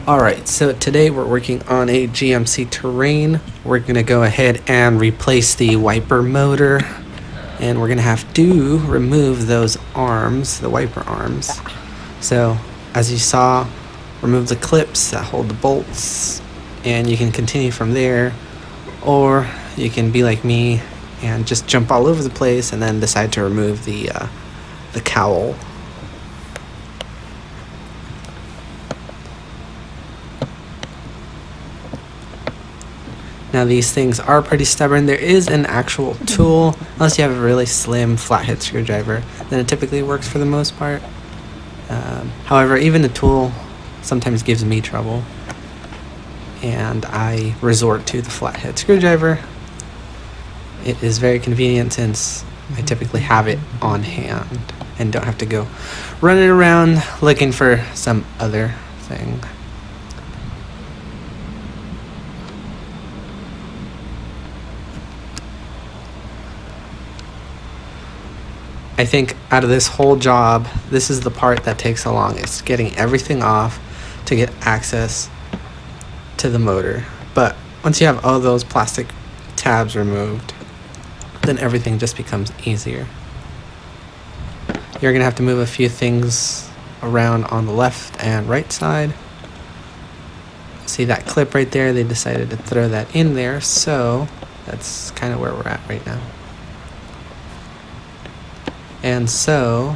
Alright, so today we're working on a GMC Terrain. We're going to go ahead and replace the wiper motor. And we're going to have to remove those arms, the wiper arms. So, as you saw, remove the clips that hold the bolts. And you can continue from there. Or you can be like me and just jump all over the place and then decide to remove the cowl. Now these things are pretty stubborn. There is an actual tool, unless you have a really slim flathead screwdriver, then it typically works for the most part. However, even the tool sometimes gives me trouble, and I resort to the flathead screwdriver. It is very convenient since I typically have it on hand and don't have to go running around looking for some other thing. I think out of this whole job, this is the part that takes the longest, getting everything off to get access to the motor. But once you have all those plastic tabs removed, then everything just becomes easier. You're gonna have to move a few things around on the left and right side. See that clip right there? They decided to throw that in there, so that's kind of where we're at right now. And so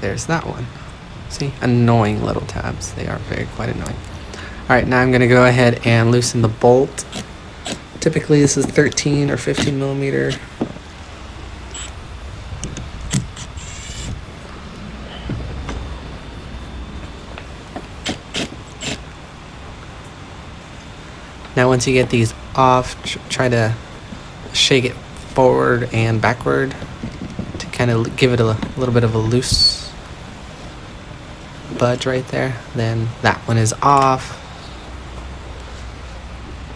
there's that one. See, annoying little tabs. They are quite annoying. All right, now I'm gonna go ahead and loosen the bolt. Typically this is 13 or 15 millimeter. Now once you get these off, try to shake it forward and backward to kind of give it a little bit of a loose budge right there. Then that one is off.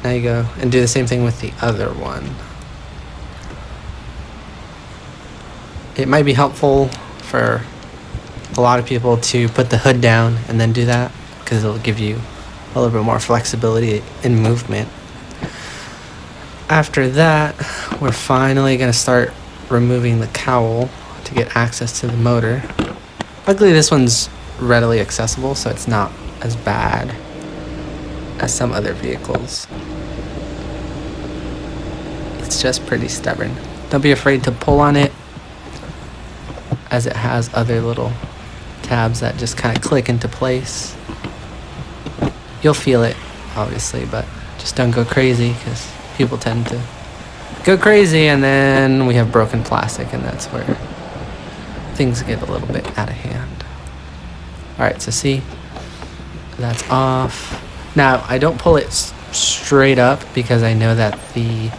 Now you go and do the same thing with the other one. It might be helpful for a lot of people to put the hood down and then do that, because it'll give you a little bit more flexibility in movement. After that, we're finally going to start removing the cowl to get access to the motor. Luckily this one's readily accessible, so it's not as bad as some other vehicles. It's just pretty stubborn. Don't be afraid to pull on it, as it has other little tabs that just kind of click into place. You'll feel it, obviously, but just don't go crazy, because people tend to go crazy and then we have broken plastic, and that's where things get a little bit out of hand. Alright, so see, that's off. Now, I don't pull it straight up because I know that the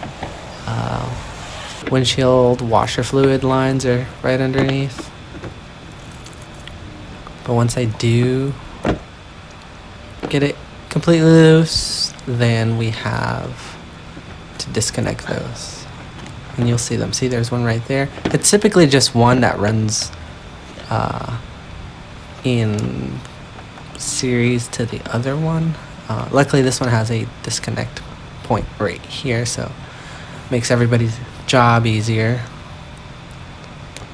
windshield washer fluid lines are right underneath. But once I do get it completely loose, then we have to disconnect those, and you'll see them. See, there's one right there. It's typically just one that runs in series to the other one. Luckily this one has a disconnect point right here, so makes everybody's job easier.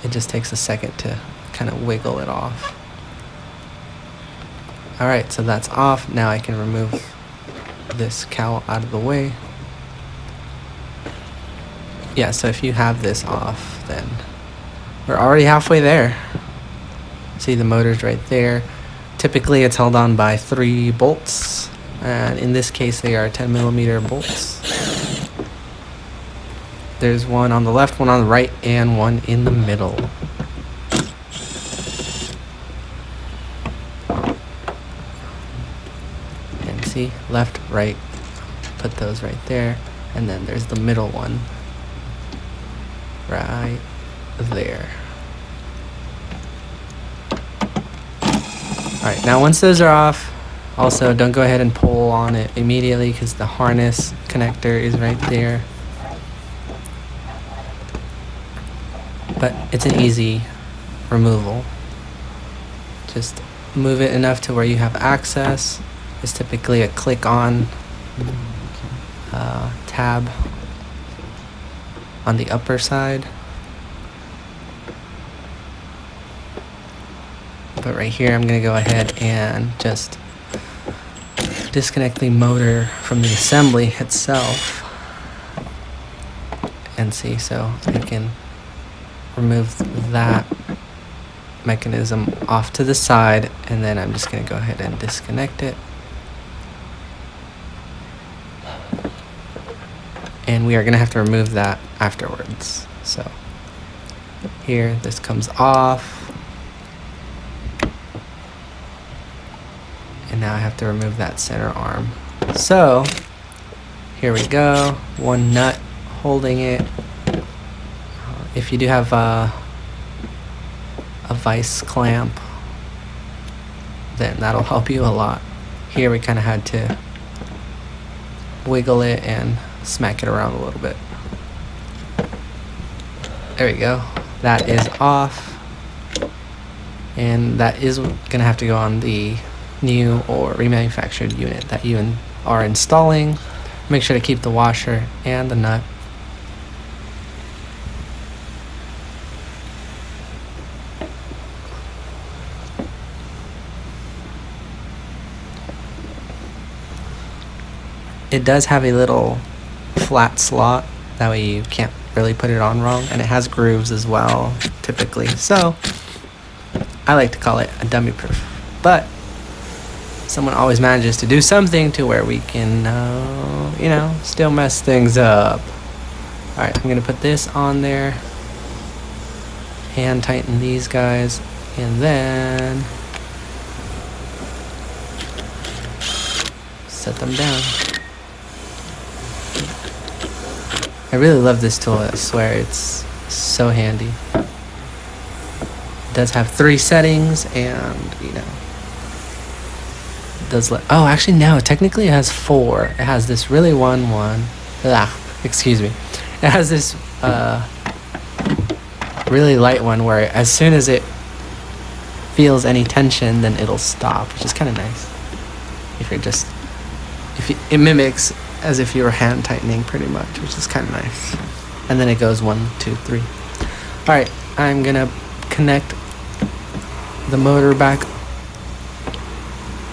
It just takes a second to kind of wiggle it off. Alright, so that's off. Now I can remove this cowl out of the way. Yeah, so if you have this off, then we're already halfway there. See, the motor's right there. Typically it's held on by 3 bolts, and in this case they are 10 millimeter bolts. There's one on the left, one on the right, and one in the middle. See, left, right, put those right there, and then there's the middle one right there. Alright, now once those are off, also don't go ahead and pull on it immediately, because the harness connector is right there. but it's an easy removal. Just move it enough to where you have access. It's typically a click on tab on the upper side. But right here, I'm going to go ahead and just disconnect the motor from the assembly itself. And see, so I can remove that mechanism off to the side, and then I'm just going to go ahead and disconnect it. And we are going to have to remove that afterwards. So here, this comes off. And now I have to remove that center arm. So here we go, one nut holding it. If you do have a vice clamp, then that'll help you a lot. Here we kind of had to wiggle it and smack it around a little bit. There we go. That is off. And that is gonna have to go on the new or remanufactured unit that you are installing. Make sure to keep the washer and the nut. It does have a little flat slot, that way you can't really put it on wrong, and it has grooves as well typically, so I like to call it a dummy proof. But someone always manages to do something to where we can still mess things up. Alright, I'm gonna put this on there, hand tighten these guys, and then set them down. I really love this tool, I swear, it's so handy. It does have 3 settings, and does actually no, technically it has 4. It has this really excuse me. It has this really light one where as soon as it feels any tension, then it'll stop, which is kind of nice. It mimics as if you were hand tightening pretty much, which is kind of nice. And then it goes 1, 2, 3. All right, I'm gonna connect the motor back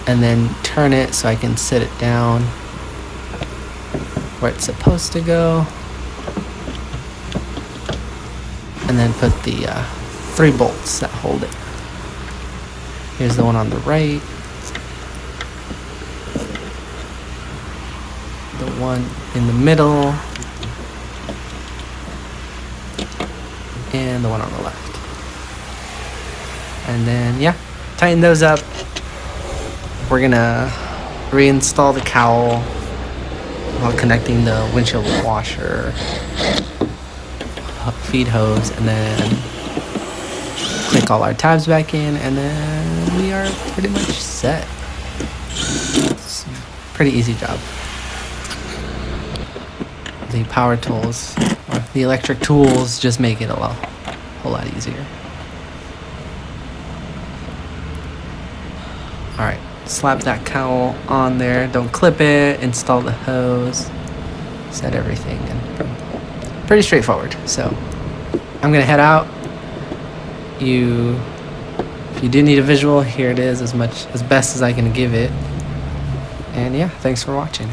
and then turn it so I can sit it down where it's supposed to go, and then put the 3 bolts that hold it. Here's the one on the right, the one in the middle, and the one on the left. And then tighten those up. We're gonna reinstall the cowl while connecting the windshield washer, feed hose, and then click all our tabs back in, and then we are pretty much set. It's a pretty easy job. The power tools, or the electric tools, just make it a whole lot easier. Alright, slap that cowl on there, don't clip it, install the hose, set everything, and pretty straightforward. So I'm gonna head out. If you do need a visual, here it is, as best as I can give it. And thanks for watching.